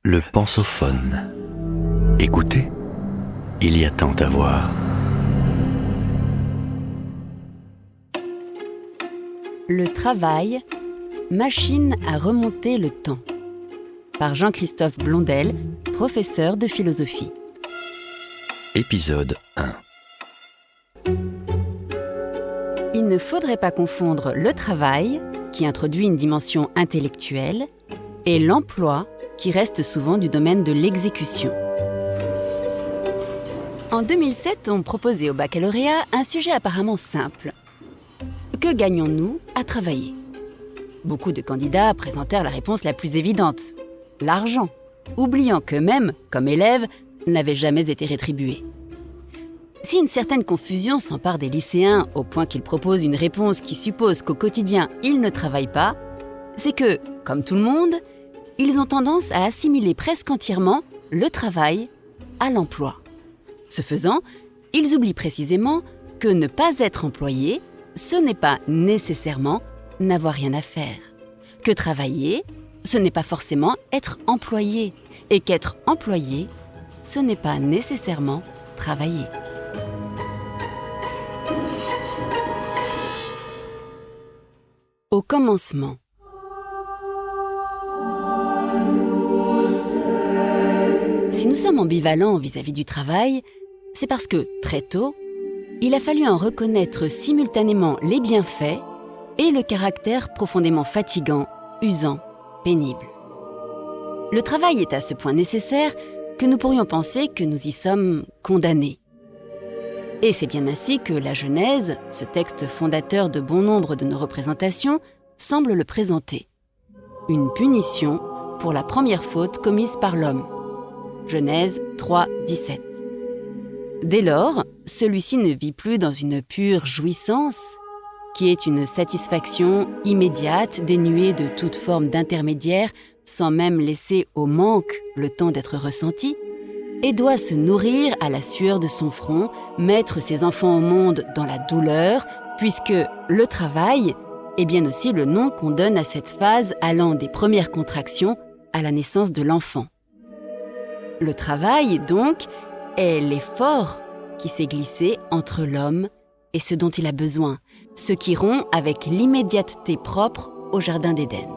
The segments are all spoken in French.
Le pensophone. Écoutez, il y a tant à voir. Le travail, machine à remonter le temps. Par Jean-Christophe Blondel, professeur de philosophie. Épisode 1. Il ne faudrait pas confondre le travail, qui introduit une dimension intellectuelle, et l'emploi, qui reste souvent du domaine de l'exécution. En 2007, on proposait au baccalauréat un sujet apparemment simple. Que gagnons-nous à travailler ? Beaucoup de candidats présentèrent la réponse la plus évidente, l'argent, oubliant qu'eux-mêmes, comme élèves, n'avaient jamais été rétribués. Si une certaine confusion s'empare des lycéens au point qu'ils proposent une réponse qui suppose qu'au quotidien, ils ne travaillent pas, c'est que, comme tout le monde, ils ont tendance à assimiler presque entièrement le travail à l'emploi. Ce faisant, ils oublient précisément que ne pas être employé, ce n'est pas nécessairement n'avoir rien à faire. Que travailler, ce n'est pas forcément être employé. Et qu'être employé, ce n'est pas nécessairement travailler. Au commencement. Si nous sommes ambivalents vis-à-vis du travail, c'est parce que, très tôt, il a fallu en reconnaître simultanément les bienfaits et le caractère profondément fatigant, usant, pénible. Le travail est à ce point nécessaire que nous pourrions penser que nous y sommes condamnés. Et c'est bien ainsi que la Genèse, ce texte fondateur de bon nombre de nos représentations, semble le présenter. Une punition pour la première faute commise par l'homme. Genèse 3, 17. Dès lors, celui-ci ne vit plus dans une pure jouissance, qui est une satisfaction immédiate, dénuée de toute forme d'intermédiaire, sans même laisser au manque le temps d'être ressenti, et doit se nourrir à la sueur de son front, mettre ses enfants au monde dans la douleur, puisque le travail est bien aussi le nom qu'on donne à cette phase allant des premières contractions à la naissance de l'enfant. Le travail, donc, est l'effort qui s'est glissé entre l'homme et ce dont il a besoin, ce qui rompt avec l'immédiateté propre au Jardin d'Éden.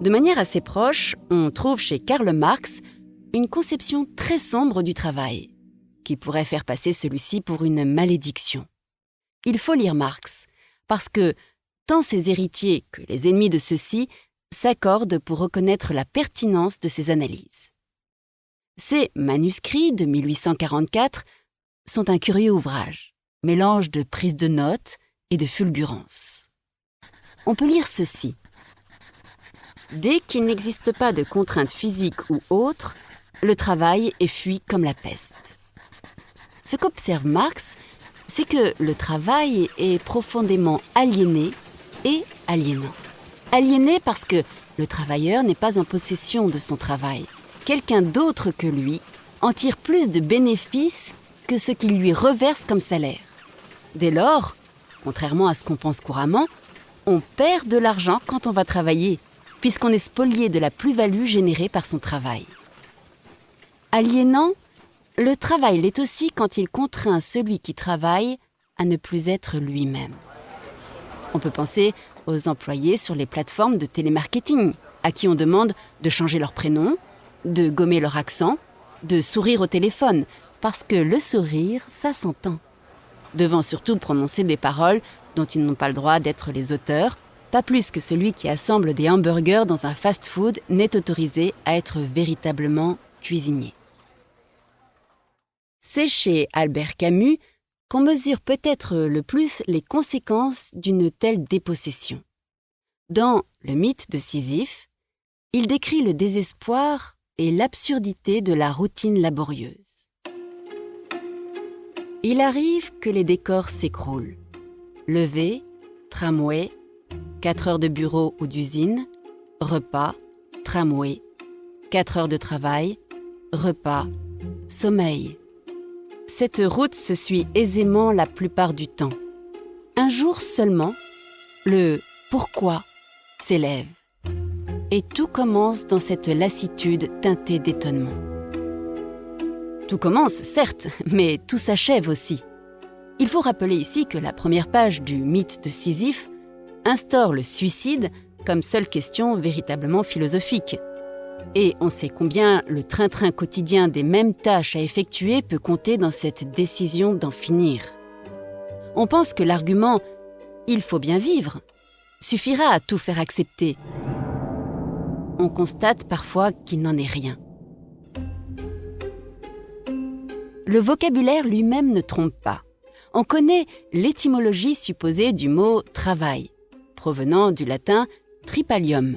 De manière assez proche, on trouve chez Karl Marx une conception très sombre du travail, qui pourrait faire passer celui-ci pour une malédiction. Il faut lire Marx, parce que tant ses héritiers que les ennemis de ceux-ci s'accordent pour reconnaître la pertinence de ses analyses. Ces manuscrits de 1844 sont un curieux ouvrage, mélange de prise de notes et de fulgurance. On peut lire ceci. Dès qu'il n'existe pas de contraintes physiques ou autres, le travail est fui comme la peste. Ce qu'observe Marx, c'est que le travail est profondément aliéné et aliénant. Aliéné parce que le travailleur n'est pas en possession de son travail. Quelqu'un d'autre que lui en tire plus de bénéfices que ce qu'il lui reverse comme salaire. Dès lors, contrairement à ce qu'on pense couramment, on perd de l'argent quand on va travailler, puisqu'on est spolié de la plus-value générée par son travail. Aliénant, le travail l'est aussi quand il contraint celui qui travaille à ne plus être lui-même. On peut penser aux employés sur les plateformes de télémarketing, à qui on demande de changer leur prénom, de gommer leur accent, de sourire au téléphone, parce que le sourire, ça s'entend. Devant surtout prononcer des paroles dont ils n'ont pas le droit d'être les auteurs, pas plus que celui qui assemble des hamburgers dans un fast-food n'est autorisé à être véritablement cuisinier. C'est chez Albert Camus qu'on mesure peut-être le plus les conséquences d'une telle dépossession. Dans Le mythe de Sisyphe, il décrit le désespoir et l'absurdité de la routine laborieuse. Il arrive que les décors s'écroulent. Lever, tramway, 4 heures de bureau ou d'usine, repas, tramway, 4 heures de travail, repas, sommeil. Cette route se suit aisément la plupart du temps. Un jour seulement, Le « pourquoi » s'élève. Et tout commence dans cette lassitude teintée d'étonnement. Tout commence, certes, mais tout s'achève aussi. Il faut rappeler ici que la première page du mythe de Sisyphe instaure le suicide comme seule question véritablement philosophique. Et on sait combien le train-train quotidien des mêmes tâches à effectuer peut compter dans cette décision d'en finir. On pense que l'argument « il faut bien vivre » suffira à tout faire accepter. On constate parfois qu'il n'en est rien. Le vocabulaire lui-même ne trompe pas. On connaît l'étymologie supposée du mot « travail », provenant du latin « tripalium »,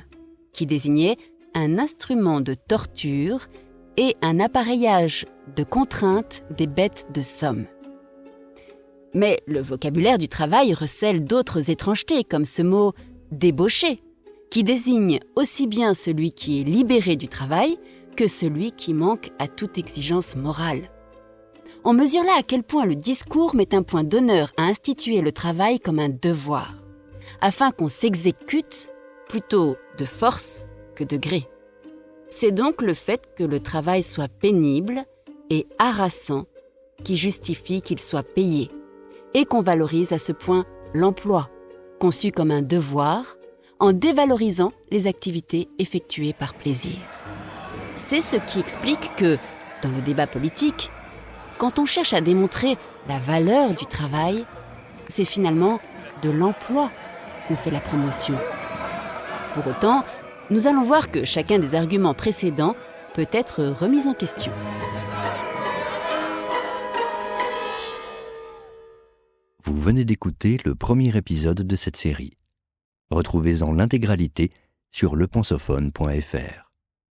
qui désignait un instrument de torture et un appareillage de contrainte des bêtes de somme. Mais le vocabulaire du travail recèle d'autres étrangetés, comme ce mot « débauché », qui désigne aussi bien celui qui est libéré du travail que celui qui manque à toute exigence morale. On mesure là à quel point le discours met un point d'honneur à instituer le travail comme un devoir, afin qu'on s'exécute plutôt de force que de gré. C'est donc le fait que le travail soit pénible et harassant qui justifie qu'il soit payé, et qu'on valorise à ce point l'emploi, conçu comme un devoir, en dévalorisant les activités effectuées par plaisir. C'est ce qui explique que, dans le débat politique, quand on cherche à démontrer la valeur du travail, c'est finalement de l'emploi qu'on fait la promotion. Pour autant, nous allons voir que chacun des arguments précédents peut être remis en question. Vous venez d'écouter le premier épisode de cette série. Retrouvez-en l'intégralité sur lepensophone.fr.